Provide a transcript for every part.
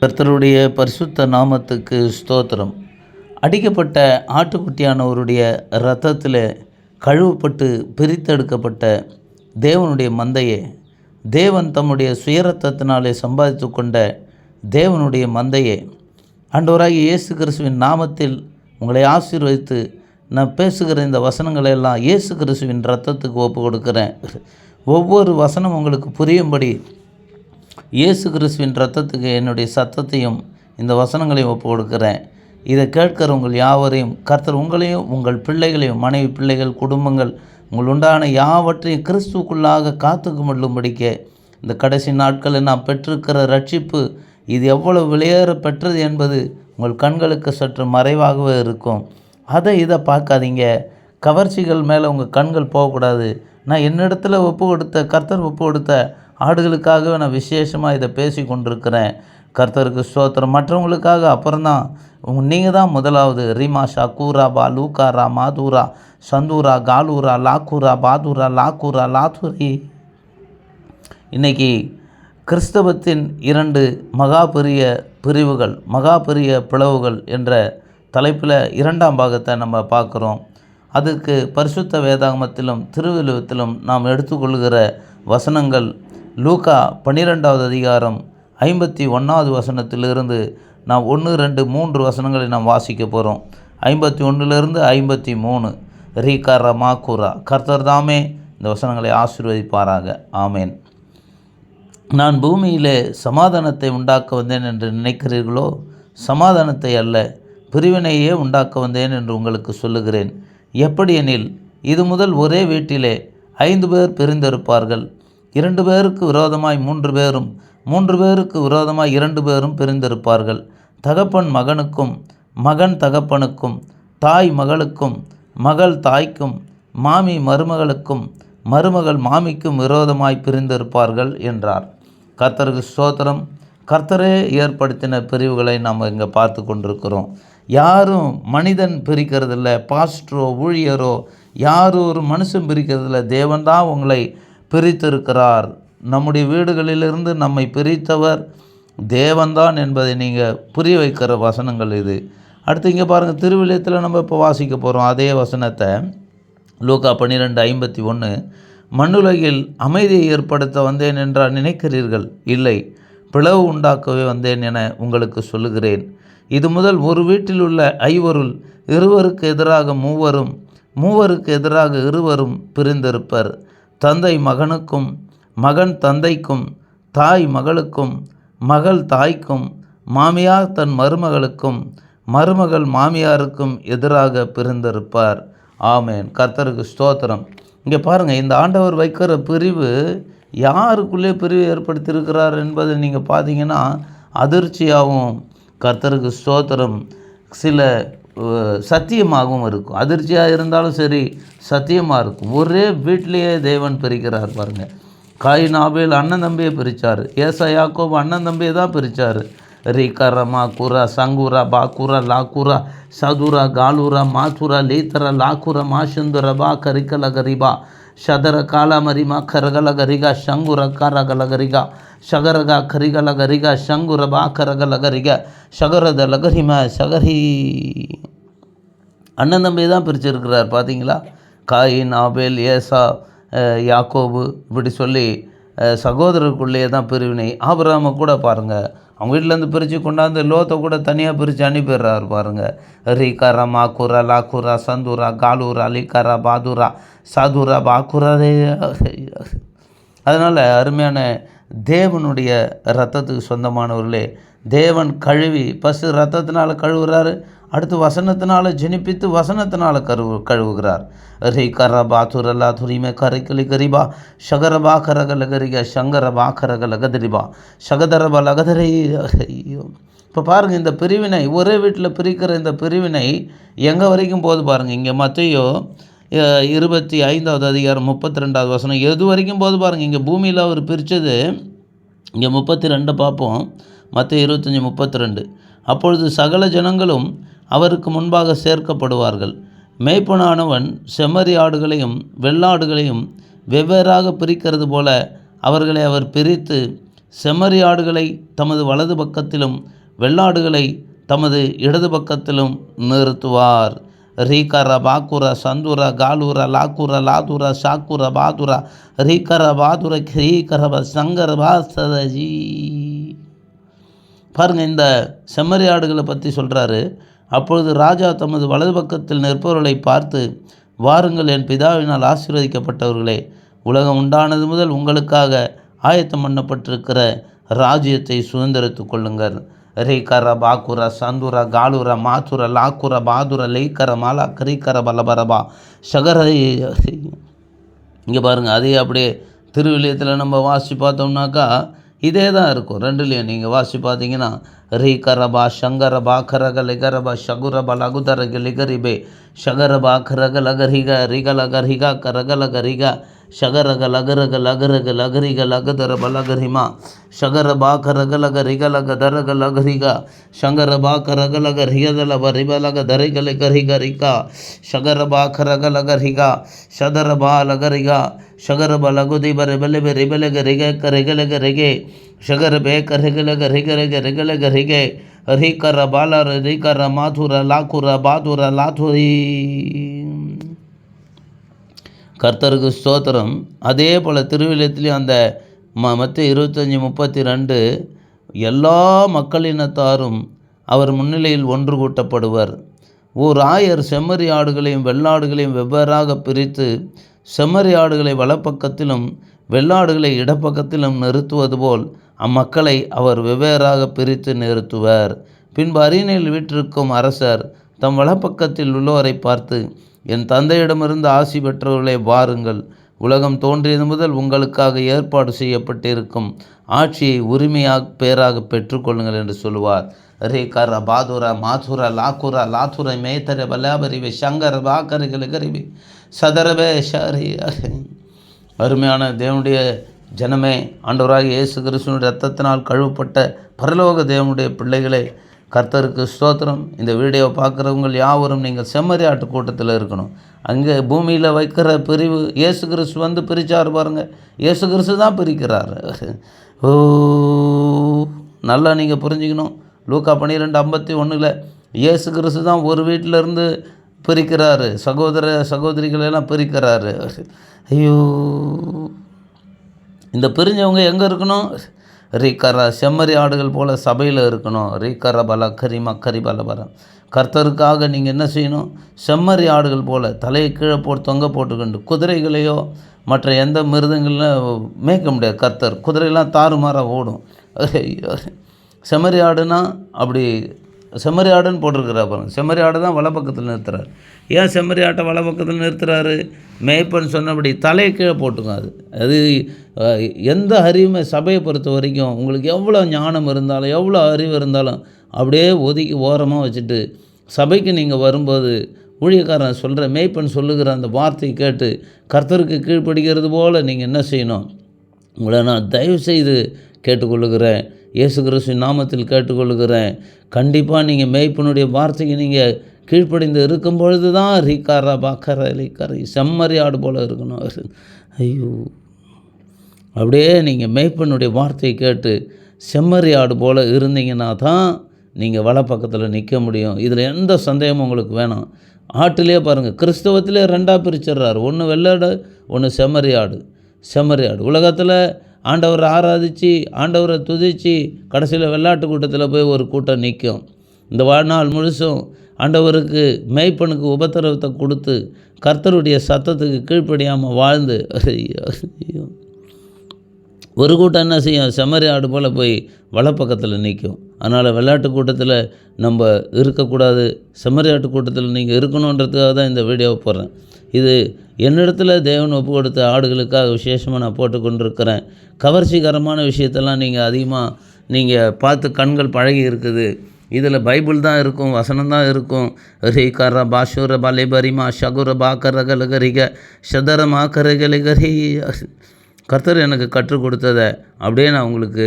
கர்த்தருடைய பரிசுத்த நாமத்துக்கு ஸ்தோத்திரம். அடிக்கப்பட்ட ஆட்டுக்குட்டியானவருடைய இரத்தத்தில் கழுவப்பட்டு பிரித்தெடுக்கப்பட்ட தேவனுடைய மந்தையே, தேவன் தம்முடைய சுயரத்தத்தினாலே சம்பாதித்து கொண்ட தேவனுடைய மந்தையே, ஆண்டவராகிய இயேசு கிறிஸ்துவின் நாமத்தில் உங்களை ஆசீர்வதித்து நான் பேசுகிற இந்த வசனங்களை எல்லாம் இயேசு கிறிஸ்துவின் இரத்தத்துக்கு ஒப்பு கொடுக்குறேன். ஒவ்வொரு வசனம் உங்களுக்கு புரியும்படி இயேசு கிறிஸ்துவின் இரத்தத்துக்கு என்னுடைய சத்தத்தையும் இந்த வசனங்களையும் ஒப்பு கொடுக்குறேன். இதை கேட்கிற உங்கள் யாவரையும் கர்த்தர் உங்களையும் உங்கள் பிள்ளைகளையும், மனைவி பிள்ளைகள், குடும்பங்கள், உங்கள் உண்டான யாவற்றையும் கிறிஸ்துக்குள்ளாக காத்துக்கு கொள்ளும்படிக்க இந்த கடைசி நாட்களில் நாம் பெற்றிருக்கிற ரட்சிப்பு இது எவ்வளவு விலையேற பெற்றது என்பது உங்கள் கண்களுக்கு சற்று மறைவாகவே இருக்கும். இதை பார்க்காதீங்க. கவர்ச்சிகள் மேலே உங்கள் கண்கள் போகக்கூடாது. நான் என்னிடத்தில் ஒப்பு கொடுத்த கர்த்தர் ஒப்பு கொடுத்த ஆடுகளுக்காகவே நான் விசேஷமாக இதை பேசி கொண்டிருக்கிறேன். கர்த்தருக்கு ஸ்தோத்திரம். மற்றவங்களுக்காக அப்புறம்தான். நீங்கள் தான் முதலாவது. ரீமாஷா கூரா பா லூகாரா மாதூரா சந்தூரா காலூரா லாக்கூரா பாதூரா லாக்கூரா லாத்துரி. இன்றைக்கி கிறிஸ்தவத்தின் 2 மகாபெரிய பிரிவுகள், மகாபெரிய பிளவுகள் என்ற தலைப்பில் 2ஆம் பாகத்தை நம்ம பார்க்குறோம். அதுக்கு பரிசுத்த வேதாகமத்திலும் திருவெழுவத்திலும் நாம் எடுத்துக்கொள்கிற வசனங்கள் லூக்கா 12வது அதிகாரம் 51வது வசனத்திலிருந்து நாம் 1, 2, 3 வசனங்களை நாம் வாசிக்க போகிறோம். 51லிருந்து 53. ரீகாரா மாக்கூரா. கர்த்தர் தாமே இந்த வசனங்களை ஆசீர்வதிப்பாராக. ஆமேன். நான் பூமியிலே சமாதானத்தை உண்டாக்க வந்தேன் என்று நினைக்கிறீர்களோ? சமாதானத்தை அல்ல, பிரிவினையே உண்டாக்க வந்தேன் என்று உங்களுக்கு சொல்லுகிறேன். எப்படியெனில் இது முதல் ஒரே வீட்டிலே 5 பேர் பிரிந்திருப்பார்கள். 2 பேருக்கு விரோதமாய் 3 பேரும், 3 பேருக்கு விரோதமாய் 2 பேரும் பிரிந்திருப்பார்கள். தகப்பன் மகனுக்கும், மகன் தகப்பனுக்கும், தாய் மகளுக்கும், மகள் தாய்க்கும், மாமி மருமகளுக்கும், மருமகள் மாமிக்கும் விரோதமாய் பிரிந்திருப்பார்கள் என்றார். கர்த்தருக்கு ஸ்தோத்திரம். கர்த்தரே ஏற்படுத்தின பிரிவுகளை நாம் இங்கே பார்த்து கொண்டிருக்கிறோம். யாரும் மனிதன் பிரிக்கிறதில்ல, பாஸ்டரோ ஊழியரோ யாரும் ஒரு மனுஷன் பிரிக்கிறதில்ல. தேவன்தான் உங்களை பிரித்திருக்கிறார். நம்முடைய வீடுகளிலிருந்து நம்மை பிரித்தவர் தேவன்தான் என்பதை நீங்கள் புரிய வைக்கிற வசனங்கள் இது. அடுத்து இங்கே பாருங்கள், திருவிழியத்தில் நம்ம இப்போ வாசிக்க போகிறோம் அதே வசனத்தை. லூக்கா 12:51. மண்ணுலகில் அமைதியை ஏற்படுத்த வந்தேன் என்றால் நினைக்கிறீர்கள்? இல்லை, பிளவு உண்டாக்கவே வந்தேன் என உங்களுக்கு சொல்லுகிறேன். இது முதல் ஒரு வீட்டில் உள்ள 5 இருவருக்கு எதிராக 3, மூவருக்கு எதிராக 2 பிரிந்திருப்பர். தந்தை மகனுக்கும், மகன் தந்தைக்கும், தாய் மகளுக்கும், மகள் தாய்க்கும், மாமியார் தன் மருமகளுக்கும், மருமகள் மாமியாருக்கும் எதிராக பிரிந்திருப்பார். ஆமேன். கர்த்தருக்கு ஸ்தோத்திரம். இங்கே பாருங்கள், இந்த ஆண்டவர் வைக்கிற பிரிவு யாருக்குள்ளே பிரிவு ஏற்படுத்தியிருக்கிறார் என்பதை நீங்கள் பார்த்தீங்கன்னா அதிர்ச்சியாகவும், கர்த்தருக்கு ஸ்தோத்திரம், சில சத்தியமாகவும் இருக்கும். அதிர்ச்சியாக இருந்தாலும் சரி, சத்தியமாக இருக்கும். ஒரே வீட்டிலேயே தேவன் பிரிக்கிறார் பாருங்கள். காயின் ஆபேல் அண்ணன் தம்பியை பிரித்தார். ஏசா யாக்கோபு அண்ணன் தம்பியை தான் பிரித்தார். ரீகாரா மாக்கூரா சங்கூரா பாக்கூரா லாக்கூரா சதுரா காலூரா மாத்துரா லீத்தரா லாக்கூரா மாசுந்துரா பா கரிக்கல கரிபா ಶದರ ಕಾಲಮರಿಮ ಕರಗಲಗರಿಗ ಶಂಗುರ ಕರಗಲಗರಿಗ ಶಗರಗ ಕರಿಗಲಗರಿಗ ಶಂಗುರ ಬಾ ಕರಗಲಗರಿಗ ಶಗರದ லகரிம சகரி. அண்ணன் தம்பி தான் பிரிச்சிருக்கிறார். பார்த்தீங்களா? காயின் ஆபேல் ஏசா யாக்கோபு இப்படி சொல்லி சகோதரருக்குள்ளேயே தான் பிரிவினை. ஆபிரகாமை கூட பாருங்கள், அவங்க வீட்டிலேருந்து பிரித்து கொண்டாந்து லோத்தை கூட தனியாக பிரித்து அனுப்பிடுறாரு பாருங்கள். ரீகாரா மாக்கூரா லாக்கூரா சந்தூரா காலூரா லீகாரா பாதூரா சாதுரா பாக்குரா. அதனால் அருமையான தேவனுடைய இரத்தத்துக்கு சொந்தமானவர்களே, தேவன் கழுவி பசு இரத்தத்தினால் கழுவுறாரு. அடுத்து வசனத்தினால் ஜெனிப்பித்து வசனத்தினால் கழுவுகிறார். ரீகரா பாத்துரல்லா துரிமே கரைக்கலி கரிபா ஷகரபா கரகல கரிக சங்கரபா கரகல கதிரிபா சகதரபா லகதரை. இப்போ பாருங்கள், இந்த பிரிவினை, ஒரே வீட்டில் பிரிக்கிற இந்த பிரிவினை எங்கே வரைக்கும் போது பாருங்கள். இங்கே மத்தேயு 25வது அதிகாரம் 32வது வசனம் எது வரைக்கும் போது பாருங்கள். இங்கே பூமியில் அவர் பிரித்தது இங்கே 32 பார்ப்போம். மத்தேயு 25:32. அப்பொழுது சகல ஜனங்களும் அவருக்கு முன்பாக சேர்க்கப்படுவார்கள். மேய்ப்பனானவன் செம்மறி ஆடுகளையும் வெள்ளாடுகளையும் வெவ்வேறாக பிரிக்கிறது போல அவர்களை அவர் பிரித்து செம்மறியாடுகளை தமது வலது பக்கத்திலும் வெள்ளாடுகளை தமது இடது பக்கத்திலும் நிறுத்துவார். ரீகர பாக்குர சந்துர காலுர லாக்குர லாதுர சாக்குர பாதுர ரீகர பாதுர ரீகர சங்கர பாசதஜி. பாருங்கள், இந்த செம்மறியாடுகளை பற்றி சொல்கிறாரு. அப்பொழுது ராஜா தமது வலது பக்கத்தில் நிற்பவர்களை பார்த்து, வாருங்கள், என் பிதாவினால் ஆசீர்வதிக்கப்பட்டவர்களே, உலகம் உண்டானது முதல் உங்களுக்காக ஆயத்தம் பண்ணப்பட்டிருக்கிற ராஜ்யத்தை சுதந்திரித்து கொள்ளுங்கள். ரீகர பாக்குர சந்துர காலுர மாதுர லாக்குர பாதுர லேக்கர மாலா கரீக்கர பலபரபா சகர. இங்கே பாருங்கள், அதே அப்படியே திருவிலியத்தில் நம்ம வாசி பார்த்தோம்னாக்கா இதே தான் இருக்கும். ரெண்டுலேயும் நீங்கள் வாசி பார்த்தீங்கன்னா ரீகரபா சங்கரபா கரக லிகரபா ஷகுரபா லகுதரக லிகரிபே ஷகரபா கரக லகரிக ரிகலகரிகா கரகலகரிகா ஷகரக லகரக லகரக லகரிக லகதரப லகரிமா ஷகரபா கரகலக ரிகலக தரக லகரிகா ஷங்கரபா கரகலக ரிகதலப ரிபலக தரிக லிகரிகரிகா ஷகரபா கரகலக ரிகா ஷதரபா லகரிகா ஷகரப லகுதிப ரிபலிப ரிபலக ரிக ரிகலக ரிகே ஷகர பேக ரிகலக ரிகரக ரிகலக ரிகே ரீகர பாலர ரீகர மாதுர லாக்குர பாதுர லாதுரி. கர்த்தருக்கு ஸ்தோத்திரம். அதே போல் திருவிழத்திலையும் அந்த மத்திய 25:32 எல்லா மக்களினத்தாரும் அவர் முன்னிலையில் ஒன்று கூட்டப்படுவர். ஓர் ஆயர் செம்மறி ஆடுகளையும் வெள்ளாடுகளையும் வெவ்வேறாக பிரித்து செம்மறி ஆடுகளை வலப்பக்கத்திலும் வெள்ளாடுகளை இடப்பக்கத்திலும் நிறுத்துவது போல் அம்மக்களை அவர் வெவ்வேறாக பிரித்து நிறுத்துவர். பின்பு அரியணையில் வீற்றிருக்கும் அரசர் தம் வலப்பக்கத்தில் உள்ளவரை பார்த்து, என் தந்தையிடமிருந்து ஆசி பெற்றவர்களே, வாருங்கள், உலகம் தோன்றியது முதல் உங்களுக்காக ஏற்பாடு செய்யப்பட்டிருக்கும் ஆட்சியை உரிமையாக பேராக பெற்றுக்கொள்ளுங்கள் என்று சொல்லுவார். ரீகர பாதுர மாதுர லாக்குர லாதுர மேத்தர பலாபரிவே சங்கர பாக்கரிகரிவே சதரவே ஷரி. அருமையான தேவனுடைய ஜனமே, ஆண்டவராகிய இயேசு கிறிஸ்துவின் இரத்தத்தினால் கழுவப்பட்ட பரலோக தேவனுடைய பிள்ளைகளே, கர்த்தருக்கு ஸ்தோத்திரம். இந்த வீடியோவை பார்க்குறவங்க யாவரும் நீங்கள் செம்மறி ஆட்டு கூட்டத்தில் இருக்கணும். அங்கே பூமியில் வைக்கிற பிரிவு இயேசு கிறிஸ்து வந்து பிரித்தார் பாருங்கள். இயேசு கிறிஸ்து தான் பிரிக்கிறார். ஓ, நல்லா நீங்கள் புரிஞ்சுக்கணும். லூக்கா 12:51 இயேசு கிறிஸ்து தான் ஒரு வீட்டிலேருந்து பிரிக்கிறாரு, சகோதர சகோதரிகளெல்லாம் பிரிக்கிறாரு. ஐயோ, இந்த பிரிஞ்சவங்க எங்கே இருக்கணும்? ரீகர செம்மறி ஆடுகள் போல் சபையில் இருக்கணும். ரீகர பல கரிமா கரி பலபரம். கர்த்தருக்காக நீங்கள் என்ன செய்யணும்? செம்மறி ஆடுகள் போல் தலையை கீழே போட்டு தொங்க போட்டுக்கொண்டு குதிரைகளையோ மற்ற எந்த மிருதங்களையும் மேய்க்க முடியாது. கர்த்தர் குதிரையெல்லாம் தாறுமாறாக ஓடும். செம்மறி ஆடுனா அப்படி செம்மறி ஆடுன்னு போட்டிருக்கிறா பாருங்க. செம்மறி ஆடு தான் வலப்பக்கத்தில் நிறுத்துறாரு. ஏன் செம்மறி ஆட்டை வலப்பக்கத்தில் நிறுத்துறாரு? மேய்ப்பன் சொன்னபடி தலையை கீழே போட்டுக்காது. அது எந்த அறிவுமே சபையை பொறுத்த வரைக்கும் உங்களுக்கு எவ்வளோ ஞானம் இருந்தாலும் எவ்வளோ அறிவு இருந்தாலும் அப்படியே ஒதுக்கி ஓரமாக வச்சுட்டு சபைக்கு நீங்கள் வரும்போது ஊழியக்காரன் சொல்கிற மேய்ப்பன் சொல்லுகிற அந்த வார்த்தையை கேட்டு கர்த்தருக்கு கீழ்ப்படுகிறது போல் நீங்கள் என்ன செய்யணும்? உங்களை நான் தயவு செய்து கேட்டுக்கொள்ளுகிறேன், இயேசு கிறிஸ்து நாமத்தில் கேட்டுக்கொள்ளுகிறேன். கண்டிப்பாக நீங்கள் மேய்ப்பனுடைய வார்த்தைக்கு நீங்கள் கீழ்ப்படிந்து இருக்கும் பொழுது தான் ரீகாரா பாக்கர லீக்கரை செம்மறி ஆடு போல் இருக்கணும். ஐயோ, அப்படியே நீங்கள் மேய்ப்பனுடைய வார்த்தையை கேட்டு செம்மறி ஆடு போல் இருந்தீங்கன்னா தான் நீங்கள் வலப்பக்கத்தில் நிற்க முடியும். இதில் எந்த சந்தேகமும் உங்களுக்கு வேணாம். ஆட்டிலே பாருங்கள், கிறிஸ்தவத்திலே 2ஆக பிரிச்சிடுறாரு. ஒன்று வெள்ளாடு, ஒன்று செம்மறி ஆடு. செம்மறி ஆடு உலகத்தில் ஆண்டவரை ஆராதித்து ஆண்டவரை துதித்து கடைசியில் வெள்ளாட்டு கூட்டத்தில் போய் ஒரு கூட்டம் நிற்கும். இந்த வாழ்நாள் முழுசும் ஆண்டவருக்கு மேய்ப்பனுக்கு உபத்திரவத்தை கொடுத்து கர்த்தருடைய சத்தத்துக்கு கீழ்ப்படியாமல் வாழ்ந்து ஒரு கூட்டம் என்ன செய்யும்? செம்மறி ஆடு போல் போய் வலப்பக்கத்தில் நிற்கும். அதனால் வெள்ளாட்டு கூட்டத்தில் நம்ம இருக்கக்கூடாது, செம்மறி ஆட்டு கூட்டத்தில் நீங்கள் இருக்கணுன்றதுக்காக தான் இந்த வீடியோவை போடுறேன். இது என்னிடத்தில் தேவன் ஒப்பு கொடுத்த ஆடுகளுக்காக விசேஷமாக நான் போட்டுக்கொண்டிருக்கிறேன். கவர்ச்சிகரமான விஷயத்தெல்லாம் நீங்கள் அதிகமாக நீங்கள் பார்த்து கண்கள் பழகி இருக்குது. இதில் பைபிள் தான் இருக்கும், வசனம் தான் இருக்கும். ரீகர பாஷுர பலிபரிமா ஷகுர பாக்கரகலகரிக ஷதரமா கரகலகரி. கர்த்தர் எனக்கு கற்றுக் கொடுத்ததை அப்படியே நான் உங்களுக்கு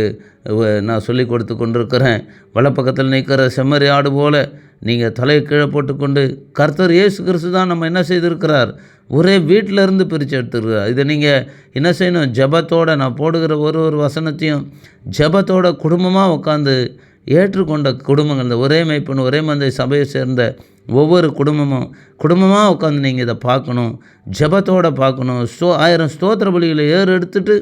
நான் சொல்லி கொடுத்து கொண்டிருக்கிறேன். வலப்பக்கத்தில் நிற்கிற செம்மறி ஆடு போல் நீங்கள் தலையை கீழே போட்டுக்கொண்டு கர்த்தர் இயேசு கிறிஸ்து தான் நம்ம என்ன செய்திருக்கிறார், ஒரே வீட்டில் இருந்து பிரித்து எடுத்துருக்கிறார். இதை நீங்கள் என்ன செய்யணும், ஜெபத்தோடு நான் போடுகிற ஒரு வசனத்தையும் ஜெபத்தோட குடும்பமாக உட்காந்து ஏற்றுக்கொண்ட குடும்பங்கள், இந்த ஒரே மேய்ப்பன் ஒரே மந்தை சபையை சேர்ந்த ஒவ்வொரு குடும்பமாக உட்காந்து நீங்கள் இதை பார்க்கணும், ஜெபத்தோடு பார்க்கணும். 1000 ஸ்தோத்திர பலிகளை எடுத்துட்டு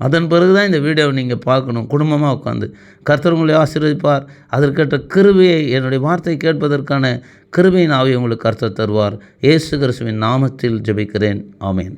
அதன் பிறகு தான் இந்த வீடியோவை நீங்கள் பார்க்கணும். குடும்பமாக உட்காந்து கர்த்தர் உங்களை ஆசீர்வதிப்பார். அதற்கேற்ற கிருபையை, என்னுடைய வார்த்தை கேட்பதற்கான கிருபையின் ஆவியை உங்களுக்கு கர்த்தர் தருவார். இயேசு கிறிஸ்துவின் நாமத்தில் ஜெபிக்கிறேன். ஆமென்.